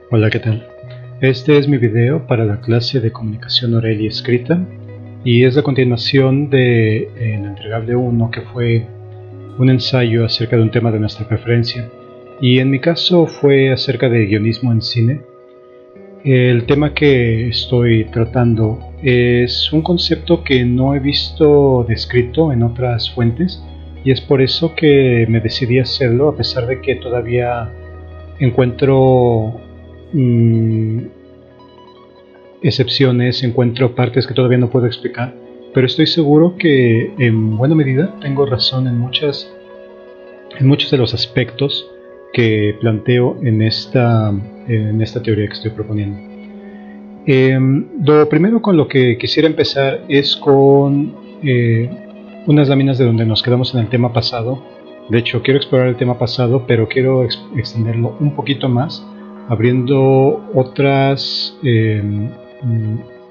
Hola, ¿qué tal? Este es mi video para la clase de comunicación oral y escrita y es la continuación de el entregable 1, que fue un ensayo acerca de un tema de nuestra preferencia, y en mi caso fue acerca de guionismo en cine. El tema que estoy tratando es un concepto que no he visto descrito en otras fuentes, y es por eso que me decidí a hacerlo, a pesar de que todavía encuentro excepciones, encuentro partes que todavía no puedo explicar, pero estoy seguro que en buena medida tengo razón en muchos de los aspectos que planteo en esta teoría que estoy proponiendo. Lo primero con lo que quisiera empezar es con unas láminas de donde nos quedamos en el tema pasado. De hecho, quiero explorar el tema pasado, pero quiero extenderlo un poquito más, abriendo otras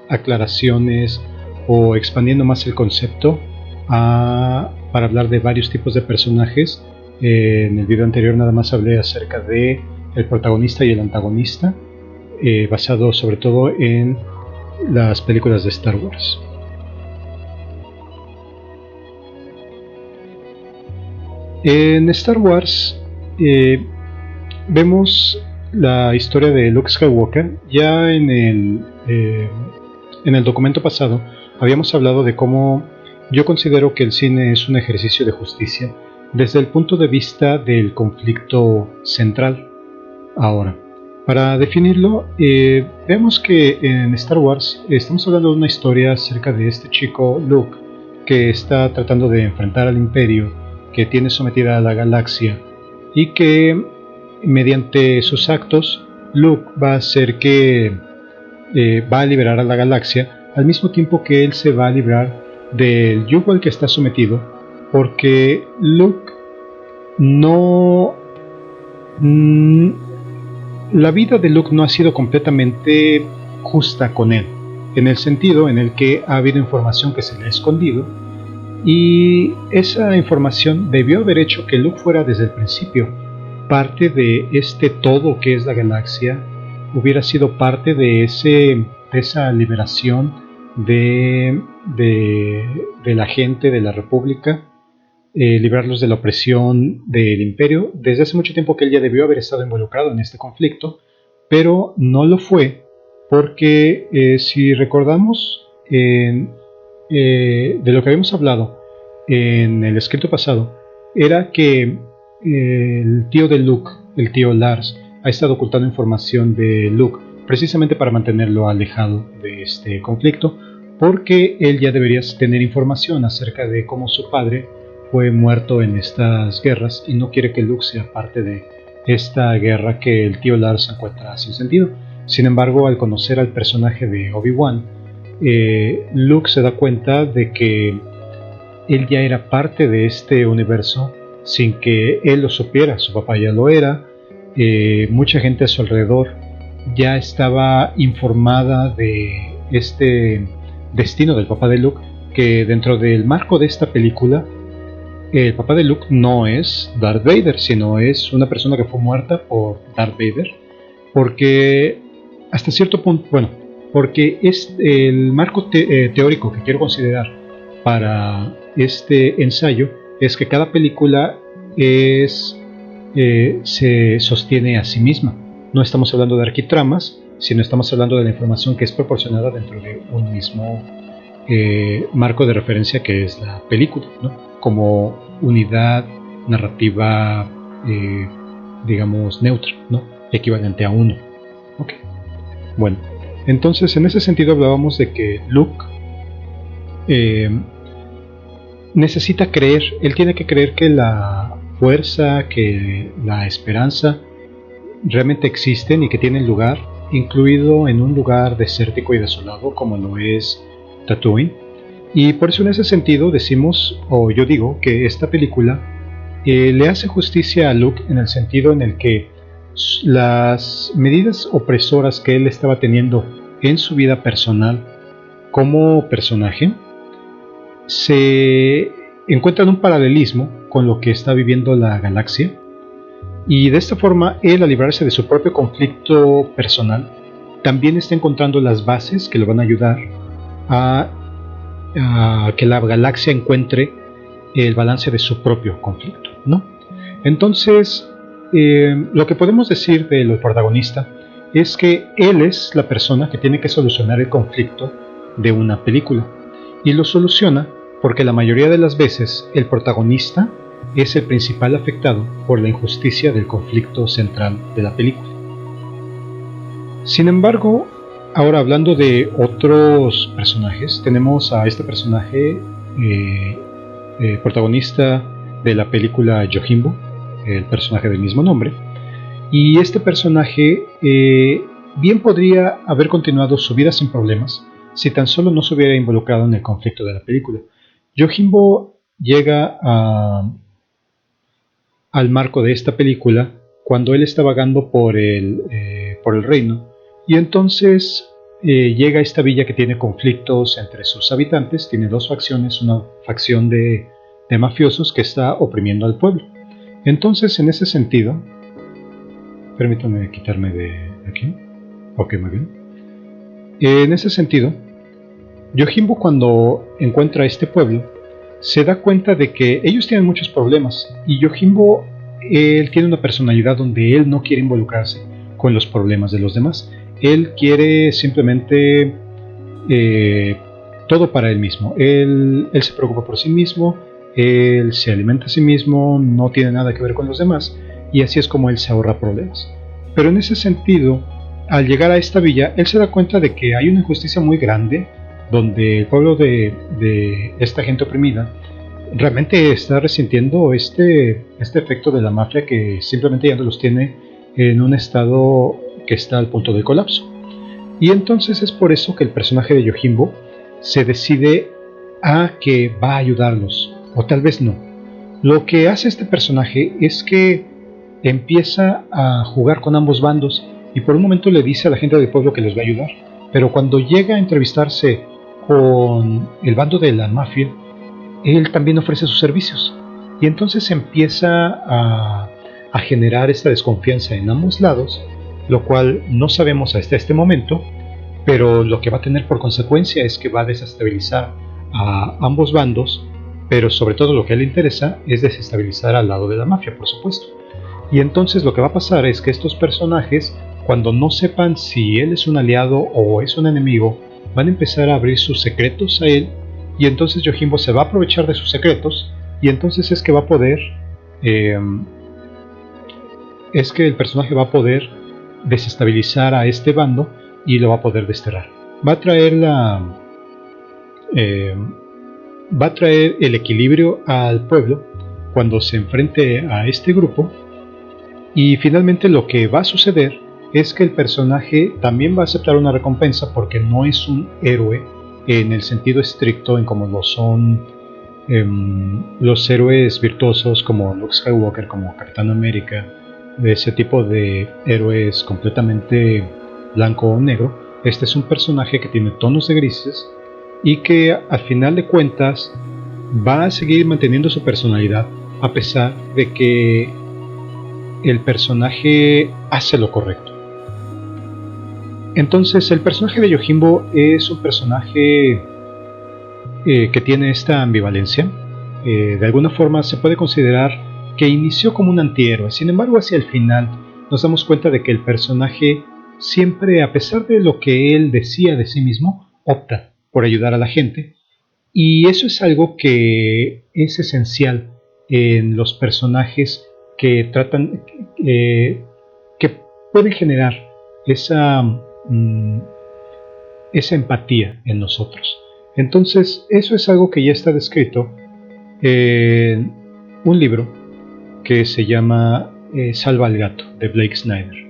aclaraciones o expandiendo más el concepto para hablar de varios tipos de personajes. En el video anterior nada más hablé acerca de el protagonista y el antagonista, basado sobre todo en las películas de Star Wars. En Star Wars vemos la historia de Luke Skywalker. Ya en el documento pasado habíamos hablado de cómo yo considero que el cine es un ejercicio de justicia desde el punto de vista del conflicto central. Ahora, para definirlo, vemos que en Star Wars estamos hablando de una historia acerca de este chico Luke, que está tratando de enfrentar al Imperio, que tiene sometida a la galaxia, y que mediante sus actos Luke va a hacer que va a liberar a la galaxia, al mismo tiempo que él se va a librar del yugo al que está sometido, porque Luke no... la vida de Luke no ha sido completamente justa con él, en el sentido en el que ha habido información que se le ha escondido, y esa información debió haber hecho que Luke fuera desde el principio parte de este todo que es la galaxia, hubiera sido parte de esa liberación de la gente de la República, librarlos de la opresión del Imperio. Desde hace mucho tiempo que él ya debió haber estado involucrado en este conflicto, pero no lo fue porque si recordamos de lo que habíamos hablado en el escrito pasado, era que el tío de Luke, el tío Lars, ha estado ocultando información de Luke precisamente para mantenerlo alejado de este conflicto, porque él ya debería tener información acerca de cómo su padre fue muerto en estas guerras y no quiere que Luke sea parte de esta guerra que el tío Lars encuentra sin sentido. Sin embargo, al conocer al personaje de Obi-Wan, Luke se da cuenta de que él ya era parte de este universo sin que él lo supiera. Su papá ya lo era, mucha gente a su alrededor ya estaba informada de este destino del papá de Luke, que dentro del marco de esta película, el papá de Luke no es Darth Vader, sino es una persona que fue muerta por Darth Vader, porque hasta cierto punto, bueno, porque es el marco teórico que quiero considerar para este ensayo es que cada película se sostiene a sí misma. No estamos hablando de arquitramas, sino estamos hablando de la información que es proporcionada dentro de un mismo marco de referencia, que es la película, ¿no? Como unidad narrativa, digamos, neutra, ¿no? Equivalente a uno. Okay. Bueno, entonces en ese sentido hablábamos de que Luke necesita creer, él tiene que creer que la fuerza, que la esperanza realmente existen y que tienen lugar, incluido en un lugar desértico y desolado como lo es Tatooine. Y por eso en ese sentido decimos, o yo digo, que esta película le hace justicia a Luke en el sentido en el que las medidas opresoras que él estaba teniendo en su vida personal como personaje se encuentran un paralelismo con lo que está viviendo la galaxia, Y de esta forma, él, al librarse de su propio conflicto personal, también está encontrando las bases que le van a ayudar a que la galaxia encuentre el balance de su propio conflicto, ¿no? Entonces, lo que podemos decir del protagonista es que él es la persona que tiene que solucionar el conflicto de una película, y lo soluciona porque la mayoría de las veces el protagonista es el principal afectado por la injusticia del conflicto central de la película. Sin embargo, ahora hablando de otros personajes, tenemos a este personaje protagonista de la película Yojimbo, el personaje del mismo nombre, y este personaje bien podría haber continuado su vida sin problemas si tan solo no se hubiera involucrado en el conflicto de la película. Yojimbo llega al marco de esta película cuando él está vagando por el reino, y entonces llega a esta villa que tiene conflictos entre sus habitantes. Tiene dos facciones, una facción de mafiosos que está oprimiendo al pueblo. Entonces, en ese sentido, permítanme quitarme de aquí. Ok, muy bien. En ese sentido, Yojimbo, cuando encuentra a este pueblo, se da cuenta de que ellos tienen muchos problemas, y Yojimbo, él tiene una personalidad donde él no quiere involucrarse con los problemas de los demás. Él quiere simplemente todo para él mismo. Él se preocupa por sí mismo, él se alimenta a sí mismo, no tiene nada que ver con los demás, y así es como él se ahorra problemas. Pero en ese sentido, al llegar a esta villa, él se da cuenta de que hay una injusticia muy grande, donde el pueblo de esta gente oprimida realmente está resintiendo este efecto de la mafia, que simplemente ya no los tiene en un estado que está al punto de colapso. Y entonces es por eso que el personaje de Yojimbo se decide a que va a ayudarlos, o tal vez no. Lo que hace este personaje es que empieza a jugar con ambos bandos, y por un momento le dice a la gente del pueblo que les va a ayudar, pero cuando llega a entrevistarse con el bando de la mafia, él también ofrece sus servicios, y entonces empieza a generar esta desconfianza en ambos lados, lo cual no sabemos hasta este momento, pero lo que va a tener por consecuencia es que va a desestabilizar a ambos bandos, pero sobre todo lo que a él le interesa es desestabilizar al lado de la mafia, por supuesto. Y entonces lo que va a pasar es que estos personajes, cuando no sepan si él es un aliado o es un enemigo, van a empezar a abrir sus secretos a él, y entonces Yojimbo se va a aprovechar de sus secretos, y entonces es que va a poder es que el personaje va a poder desestabilizar a este bando y lo va a poder desterrar. Va a traer el equilibrio al pueblo cuando se enfrente a este grupo, y finalmente lo que va a suceder es que el personaje también va a aceptar una recompensa, porque no es un héroe en el sentido estricto en como lo son los héroes virtuosos como Luke Skywalker, como Capitán América, de ese tipo de héroes completamente blanco o negro. Este es un personaje que tiene tonos de grises y que al final de cuentas va a seguir manteniendo su personalidad a pesar de que el personaje hace lo correcto. Entonces el personaje de Yojimbo es un personaje que tiene esta ambivalencia. De alguna forma se puede considerar que inició como un antihéroe, sin embargo hacia el final nos damos cuenta de que el personaje siempre, a pesar de lo que él decía de sí mismo, opta por ayudar a la gente, y eso es algo que es esencial en los personajes que tratan, que pueden generar esa empatía en nosotros. Entonces eso es algo que ya está descrito en un libro que se llama Salva al gato, de Blake Snyder.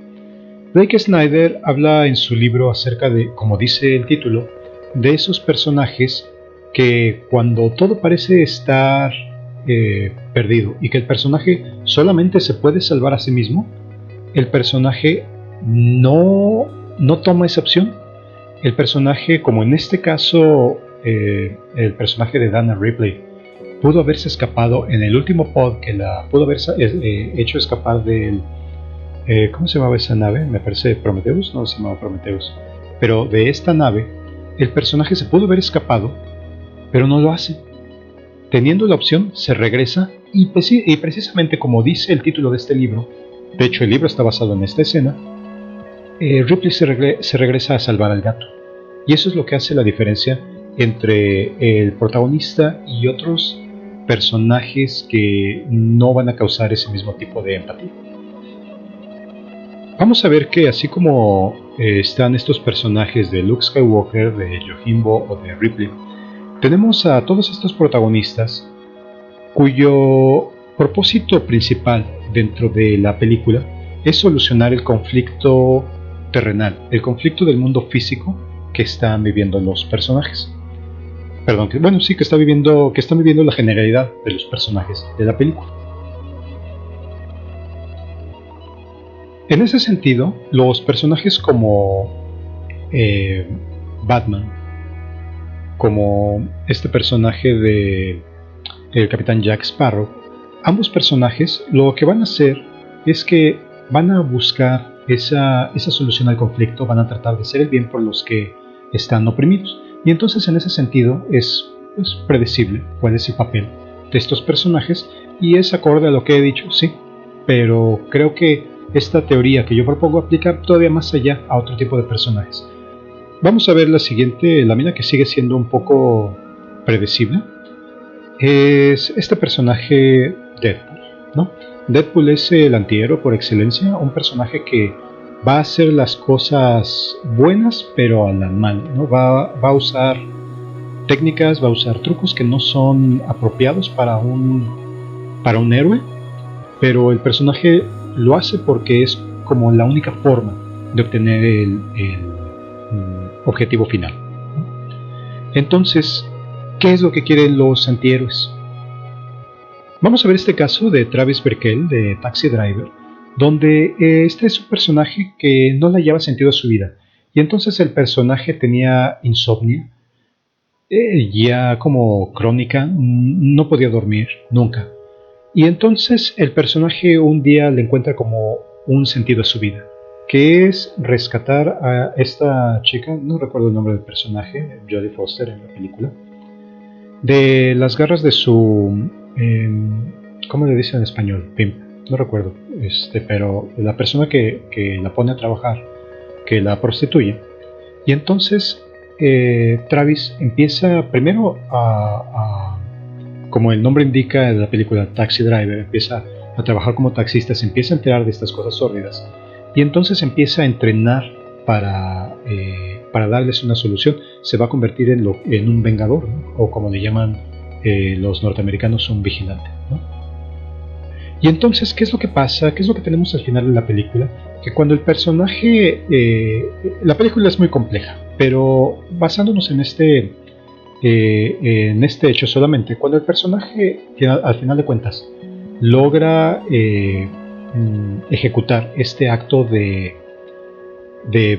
Blake Snyder habla en su libro acerca de, como dice el título, de esos personajes que cuando todo parece estar perdido y que el personaje solamente se puede salvar a sí mismo, el personaje no toma esa opción. El personaje, como en este caso el personaje de Dana Ripley, pudo haberse escapado en el último pod, que la pudo haber hecho escapar del... ¿cómo se llamaba esa nave? Me parece Prometheus, no se llamaba Prometheus. Pero de esta nave, el personaje se pudo haber escapado, pero no lo hace. Teniendo la opción, se regresa y precisamente como dice el título de este libro, de hecho el libro está basado en esta escena, Ripley se regresa a salvar al gato. Y eso es lo que hace la diferencia entre el protagonista y otros personajes que no van a causar ese mismo tipo de empatía. Vamos a ver que así como están estos personajes de Luke Skywalker, de Yojimbo o de Ripley, tenemos a todos estos protagonistas cuyo propósito principal dentro de la película es solucionar el conflicto terrenal, el conflicto del mundo físico que están viviendo los personajes. Perdón, que están viviendo la generalidad de los personajes de la película. En ese sentido, los personajes como Batman, como este personaje de el Capitán Jack Sparrow, ambos personajes lo que van a hacer es que van a buscar esa solución al conflicto, van a tratar de hacer el bien por los que están oprimidos. Y entonces en ese sentido es predecible cuál es el papel de estos personajes y es acorde a lo que he dicho, sí, pero creo que esta teoría que yo propongo aplica todavía más allá a otro tipo de personajes. Vamos a ver la siguiente lámina, que sigue siendo un poco predecible. Es este personaje Deadpool, ¿no? Deadpool es el antihéroe por excelencia, un personaje que va a hacer las cosas buenas pero a la mal, ¿no? Va a usar técnicas, va a usar trucos que no son apropiados para un héroe, pero el personaje lo hace porque es como la única forma de obtener el objetivo final. Entonces, ¿qué es lo que quieren los antihéroes? Vamos a ver este caso de Travis Bickle de Taxi Driver, donde este es un personaje que no le hallaba sentido a su vida, y entonces el personaje tenía insomnio, ya como crónica, no podía dormir nunca. Y entonces el personaje un día le encuentra como un sentido a su vida, que es rescatar a esta chica, no recuerdo el nombre del personaje, Jodie Foster en la película, de las garras de su... ¿cómo le dicen en español? Pimp, no recuerdo, pero la persona que la pone a trabajar, que la prostituye. Y entonces Travis empieza primero como el nombre indica en la película, Taxi Driver, empieza a trabajar como taxista, se empieza a enterar de estas cosas sórdidas y entonces empieza a entrenar para darles una solución. Se va a convertir en un vengador, ¿no? O como le llaman los norteamericanos, un vigilante, ¿no? Y entonces, ¿qué es lo que pasa? ¿Qué es lo que tenemos al final de la película? Que cuando el personaje... la película es muy compleja, pero basándonos en este hecho solamente, cuando el personaje al final de cuentas logra ejecutar este acto de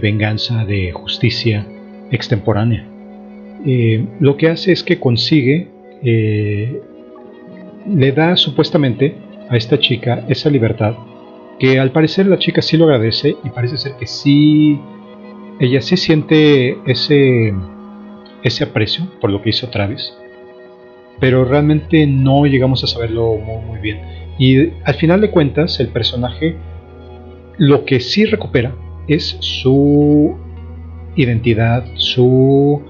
venganza, de justicia extemporánea, lo que hace es que consigue, le da supuestamente a esta chica esa libertad, que al parecer la chica sí lo agradece y parece ser que sí, ella sí siente ese aprecio por lo que hizo Travis, pero realmente no llegamos a saberlo muy bien. Y al final de cuentas el personaje lo que sí recupera es su identidad, su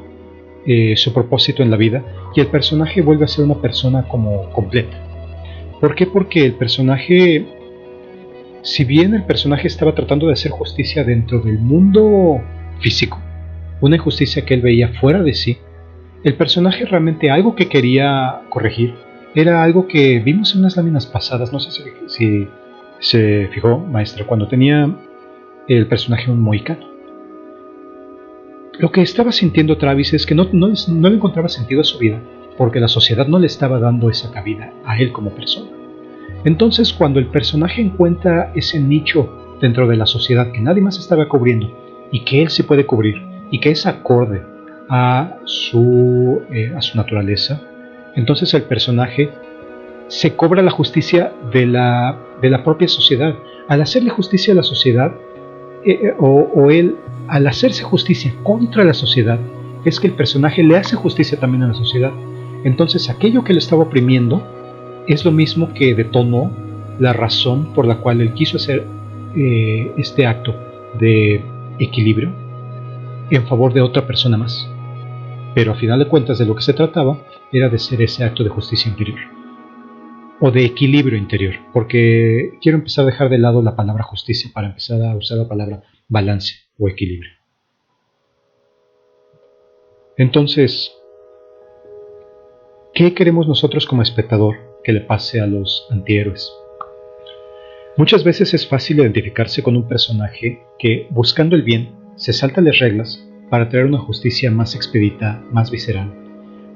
propósito en la vida, y el personaje vuelve a ser una persona como completa. ¿Por qué? Porque el personaje, si bien el personaje estaba tratando de hacer justicia dentro del mundo físico, una injusticia que él veía fuera de sí, el personaje realmente algo que quería corregir era algo que vimos en unas láminas pasadas. No sé si se fijó, maestra, cuando tenía el personaje un mohicano. Lo que estaba sintiendo Travis es que no le encontraba sentido a su vida porque la sociedad no le estaba dando esa cabida a él como persona. Entonces, cuando el personaje encuentra ese nicho dentro de la sociedad que nadie más estaba cubriendo y que él sí puede cubrir y que es acorde a su naturaleza, Entonces el personaje se cobra la justicia de la propia sociedad. Al hacerle justicia a la sociedad, o él, al hacerse justicia contra la sociedad, es que el personaje le hace justicia también a la sociedad. Entonces aquello que lo estaba oprimiendo es lo mismo que detonó la razón por la cual él quiso hacer este acto de equilibrio en favor de otra persona más. Pero a final de cuentas de lo que se trataba era de hacer ese acto de justicia interior o de equilibrio interior, porque quiero empezar a dejar de lado la palabra justicia para empezar a usar la palabra balance o equilibrio. Entonces, ¿qué queremos nosotros como espectador que le pase a los antihéroes? Muchas veces es fácil identificarse con un personaje que, buscando el bien, se salta las reglas para traer una justicia más expedita, más visceral.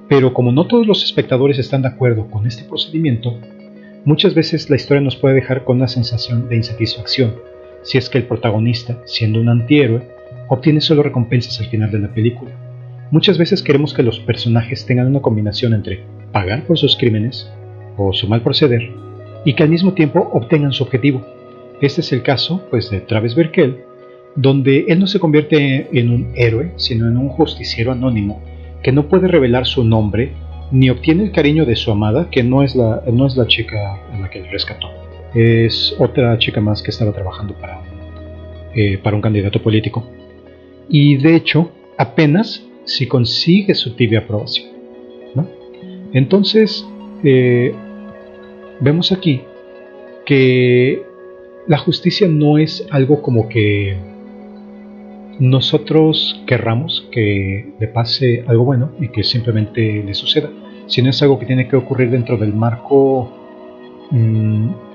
Pero como no todos los espectadores están de acuerdo con este procedimiento, muchas veces la historia nos puede dejar con una sensación de insatisfacción, si es que el protagonista, siendo un antihéroe, obtiene solo recompensas al final de la película. Muchas veces queremos que los personajes tengan una combinación entre pagar por sus crímenes o su mal proceder y que al mismo tiempo obtengan su objetivo. Este es el caso de Travis Bickle, donde él no se convierte en un héroe, sino en un justiciero anónimo que no puede revelar su nombre ni obtiene el cariño de su amada, que no es la chica a la que él rescató. Es otra chica más que estaba trabajando para un candidato político. Y de hecho, apenas si consigue su tibia aprobación, ¿no? Entonces, vemos aquí que la justicia no es algo como que nosotros querramos que le pase algo bueno y que simplemente le suceda, sino es algo que tiene que ocurrir dentro del marco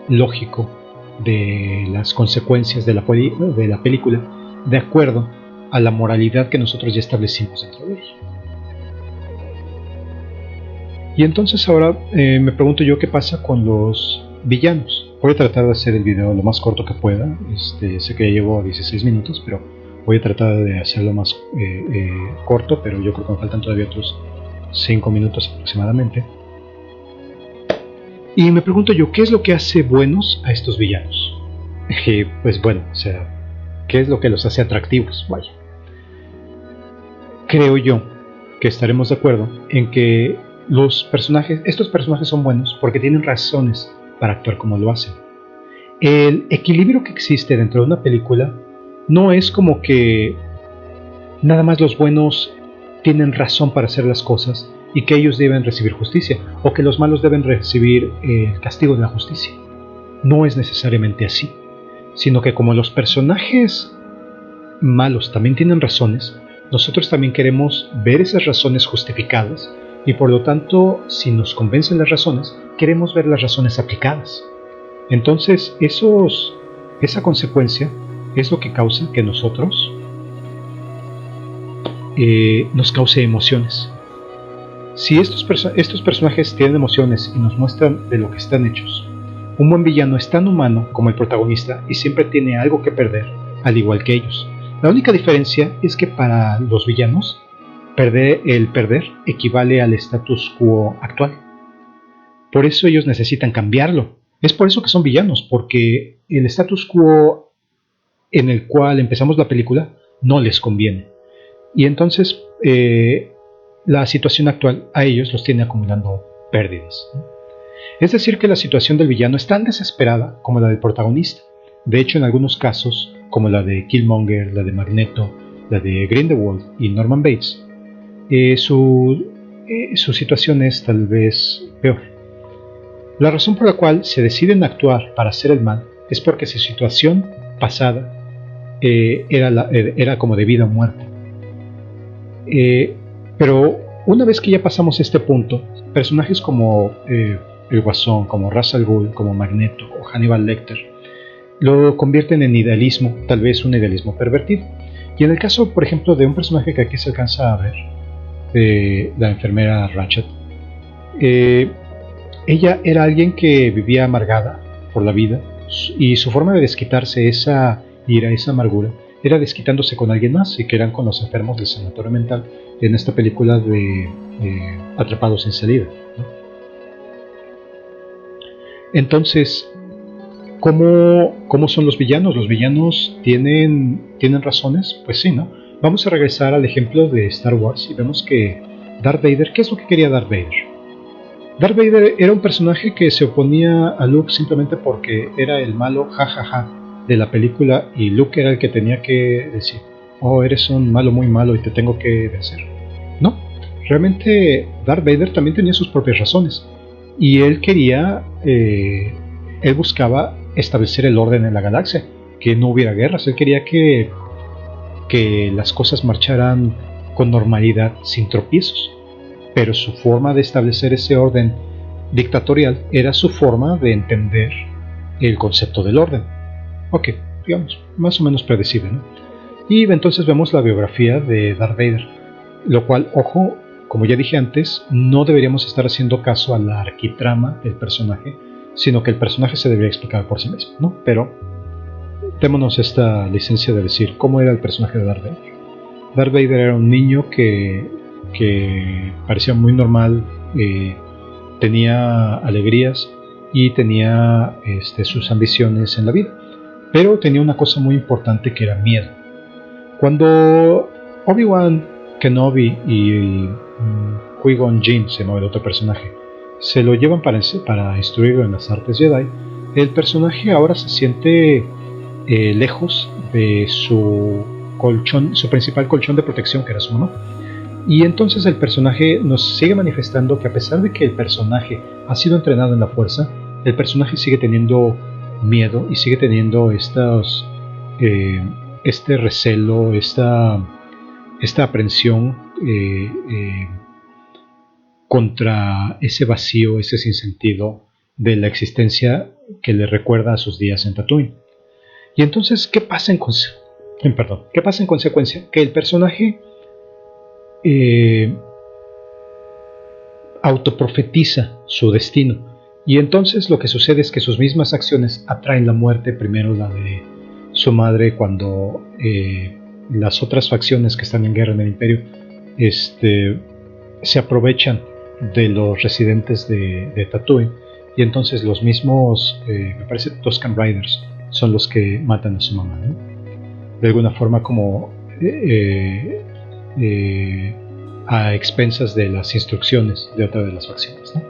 lógico de las consecuencias de la película, de acuerdo a la moralidad que nosotros ya establecimos dentro de ella. Y entonces ahora me pregunto yo qué pasa con los villanos. Voy a tratar de hacer el video lo más corto que pueda. Sé que ya llevo 16 minutos, pero voy a tratar de hacerlo más corto, pero yo creo que me faltan todavía otros 5 minutos aproximadamente. Y me pregunto yo, ¿qué es lo que hace buenos a estos villanos? Pues bueno, o sea, ¿qué es lo que los hace atractivos? Vaya. Creo yo que estaremos de acuerdo en que estos personajes son buenos porque tienen razones para actuar como lo hacen. El equilibrio que existe dentro de una película no es como que nada más los buenos tienen razón para hacer las cosas y que ellos deben recibir justicia, o que los malos deben recibir el castigo de la justicia. No es necesariamente así, sino que como los personajes malos también tienen razones, nosotros también queremos ver esas razones justificadas y por lo tanto, si nos convencen las razones, queremos ver las razones aplicadas. Entonces, esa consecuencia es lo que causa que nosotros nos cause emociones. Si estos personajes tienen emociones y nos muestran de lo que están hechos, un buen villano es tan humano como el protagonista y siempre tiene algo que perder, al igual que ellos. La única diferencia es que para los villanos, el perder equivale al status quo actual. Por eso ellos necesitan cambiarlo. Es por eso que son villanos, porque el status quo en el cual empezamos la película no les conviene. Y entonces la situación actual a ellos los tiene acumulando pérdidas, ¿no? Es decir, que la situación del villano es tan desesperada como la del protagonista. De hecho, en algunos casos, como la de Killmonger, la de Magneto, la de Grindelwald y Norman Bates, su situación es tal vez peor. La razón por la cual se deciden actuar para hacer el mal es porque su situación pasada era como de vida o muerte. Pero una vez que ya pasamos este punto, personajes como el Guasón, como Ra's al Ghul, como Magneto o Hannibal Lecter lo convierten en idealismo, tal vez un idealismo pervertido. Y en el caso, por ejemplo, de un personaje que aquí se alcanza a ver, la enfermera Ratched, ella era alguien que vivía amargada por la vida y su forma de desquitarse esa ira, esa amargura, era desquitándose con alguien más, y que eran con los enfermos del sanatorio mental en esta película de Atrapados sin salida, ¿no? Entonces, ¿cómo son los villanos? ¿Los villanos tienen razones? Pues sí, ¿no? Vamos a regresar al ejemplo de Star Wars y vemos que Darth Vader, ¿qué es lo que quería Darth Vader? Darth Vader era un personaje que se oponía a Luke simplemente porque era el malo jajaja de la película, y Luke era el que tenía que decir, oh, eres un malo muy malo y te tengo que vencer. No, realmente Darth Vader también tenía sus propias razones, y él buscaba establecer el orden en la galaxia, que no hubiera guerras. Él quería que las cosas marcharan con normalidad, sin tropiezos. Pero su forma de establecer ese orden dictatorial era su forma de entender el concepto del orden. Ok, digamos, más o menos predecible, ¿no? Y entonces vemos la biografía de Darth Vader, lo cual, ojo, como ya dije antes, no deberíamos estar haciendo caso a la arquitrama del personaje, sino que el personaje se debería explicar por sí mismo, ¿no? Pero démonos esta licencia de decir cómo era el personaje de Darth Vader. Darth Vader era un niño que parecía muy normal, tenía alegrías y tenía sus ambiciones en la vida, pero tenía una cosa muy importante que era miedo. Cuando Obi-Wan Kenobi y Qui-Gon Jinn, se llama el otro personaje, se lo llevan para instruirlo en las artes Jedi, el personaje ahora se siente lejos de su principal colchón de protección, que era su mamá. Y entonces el personaje nos sigue manifestando que, a pesar de que el personaje ha sido entrenado en la fuerza, el personaje sigue teniendo miedo y sigue teniendo este recelo, esta aprensión contra ese vacío, ese sinsentido de la existencia que le recuerda a sus días en Tatooine. Y entonces, ¿qué pasa en consecuencia? Que el personaje autoprofetiza su destino, y entonces lo que sucede es que sus mismas acciones atraen la muerte. Primero la de su madre, cuando las otras facciones que están en guerra en el imperio se aprovechan de los residentes de Tatooine, y entonces los mismos, me parece, Tusken Riders son los que matan a su mamá, ¿no? De alguna forma, como a expensas de las instrucciones de otra de las facciones, ¿no?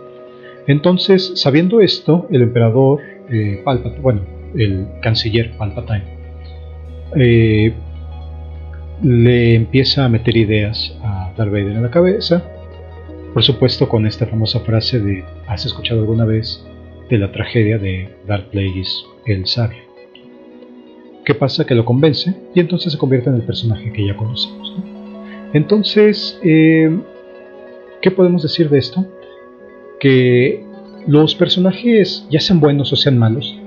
Entonces, sabiendo esto, el emperador Palpatine, el canciller Palpatine, le empieza a meter ideas a Darth Vader en la cabeza, por supuesto con esta famosa frase de, ¿has escuchado alguna vez de la tragedia de Darth Plagueis el Sabio? ¿Qué pasa? Que lo convence, y entonces se convierte en el personaje que ya conocemos, ¿no? Entonces, ¿qué podemos decir de esto? Que los personajes, ya sean buenos o sean malos,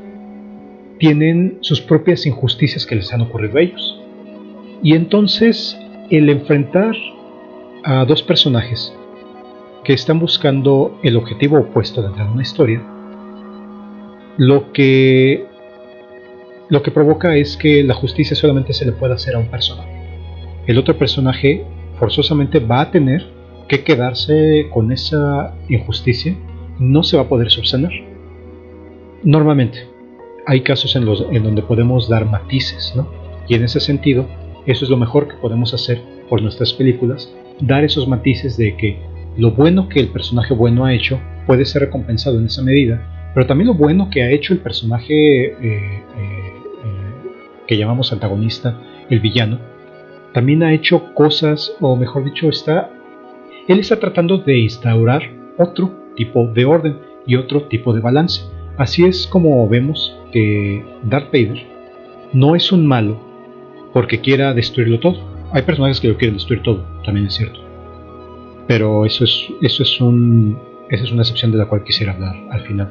tienen sus propias injusticias que les han ocurrido a ellos. Y entonces, el enfrentar a dos personajes que están buscando el objetivo opuesto dentro de una historia, lo que provoca es que la justicia solamente se le pueda hacer a un personaje. El otro personaje forzosamente va a tener que quedarse con esa injusticia, no se va a poder subsanar. Normalmente hay casos en donde podemos dar matices, ¿no? Y en ese sentido, eso es lo mejor que podemos hacer por nuestras películas, dar esos matices de que lo bueno que el personaje bueno ha hecho puede ser recompensado en esa medida, pero también lo bueno que ha hecho el personaje que llamamos antagonista, el villano, también ha hecho cosas, o mejor dicho, él está tratando de instaurar otro tipo de orden y otro tipo de balance. Así es como vemos que Darth Vader no es un malo porque quiera destruirlo todo. Hay personajes que lo quieren destruir todo, también es cierto, pero eso es una excepción de la cual quisiera hablar al final.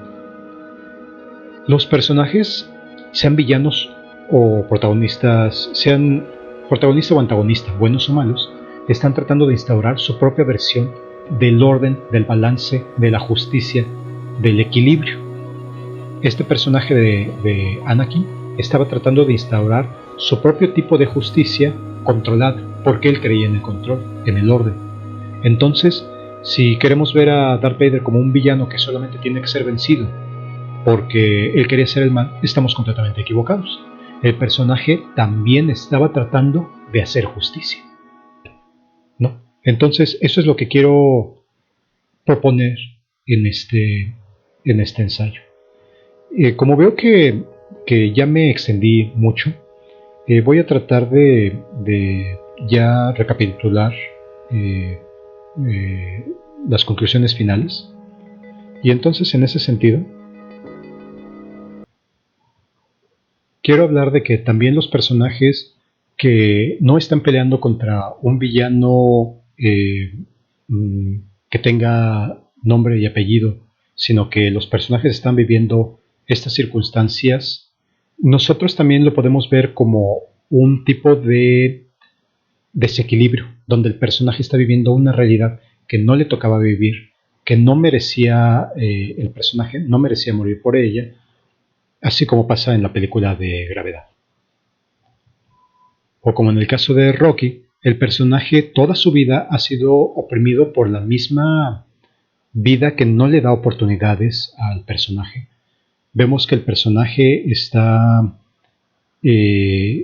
Los personajes, sean villanos o protagonistas, sean protagonista o antagonista, buenos o malos, están tratando de instaurar su propia versión del orden, del balance, de la justicia, del equilibrio. Este personaje de Anakin estaba tratando de instaurar su propio tipo de justicia controlada, porque él creía en el control, en el orden. Entonces, si queremos ver a Darth Vader como un villano que solamente tiene que ser vencido porque él quería hacer el mal, estamos completamente equivocados. El personaje también estaba tratando de hacer justicia, ¿no? Entonces, eso es lo que quiero proponer en este ensayo. Como veo que ya me extendí mucho, voy a tratar de ya recapitular eh, eh, las conclusiones finales. Y entonces, en ese sentido, quiero hablar de que también los personajes que no están peleando contra un villano que tenga nombre y apellido, sino que los personajes están viviendo estas circunstancias, nosotros también lo podemos ver como un tipo de desequilibrio, donde el personaje está viviendo una realidad que no le tocaba vivir, que no merecía, el personaje no merecía morir por ella, así como pasa en la película de Gravedad. O como en el caso de Rocky, el personaje toda su vida ha sido oprimido por la misma vida que no le da oportunidades al personaje. Vemos que el personaje está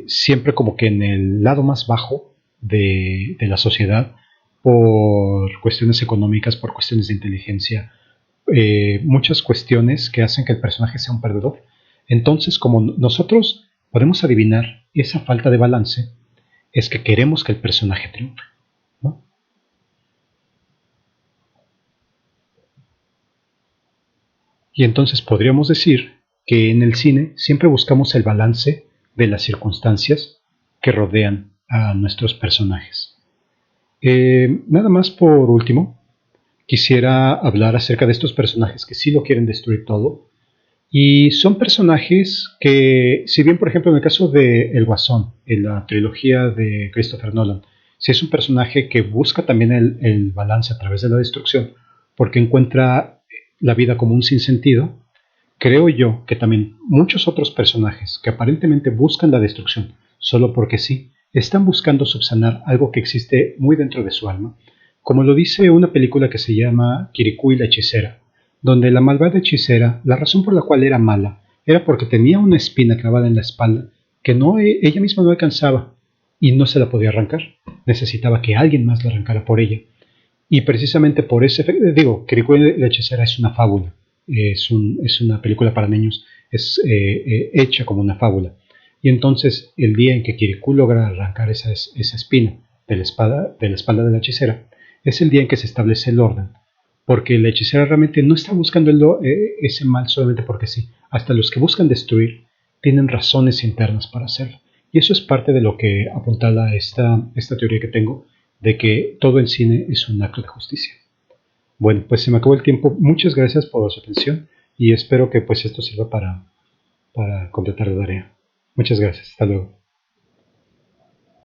siempre como que en el lado más bajo de la sociedad por cuestiones económicas, por cuestiones de inteligencia, muchas cuestiones que hacen que el personaje sea un perdedor. Entonces, como nosotros podemos adivinar esa falta de balance, es que queremos que el personaje triunfe, ¿no? Y entonces podríamos decir que en el cine siempre buscamos el balance de las circunstancias que rodean a nuestros personajes. Nada más por último, quisiera hablar acerca de estos personajes que sí lo quieren destruir todo. Y son personajes que, si bien por ejemplo en el caso de El Guasón, en la trilogía de Christopher Nolan, si es un personaje que busca también el balance a través de la destrucción, porque encuentra la vida como un sinsentido, creo yo que también muchos otros personajes que aparentemente buscan la destrucción solo porque sí, están buscando subsanar algo que existe muy dentro de su alma, como lo dice una película que se llama Kirikui la hechicera, donde la malvada hechicera, la razón por la cual era mala, era porque tenía una espina clavada en la espalda que ella misma no alcanzaba y no se la podía arrancar. Necesitaba que alguien más la arrancara por ella. Y precisamente por ese efecto, digo, Kirikui la hechicera es una fábula, es una película para niños, es hecha como una fábula. Y entonces el día en que Kirikui logra arrancar esa espina de la espalda de la hechicera, es el día en que se establece el orden, porque la hechicera realmente no está buscando ese mal solamente porque sí. Hasta los que buscan destruir tienen razones internas para hacerlo. Y eso es parte de lo que apuntala esta teoría que tengo, de que todo el cine es un acto de justicia. Bueno, pues se me acabó el tiempo. Muchas gracias por su atención y espero que pues esto sirva para completar la tarea. Muchas gracias. Hasta luego.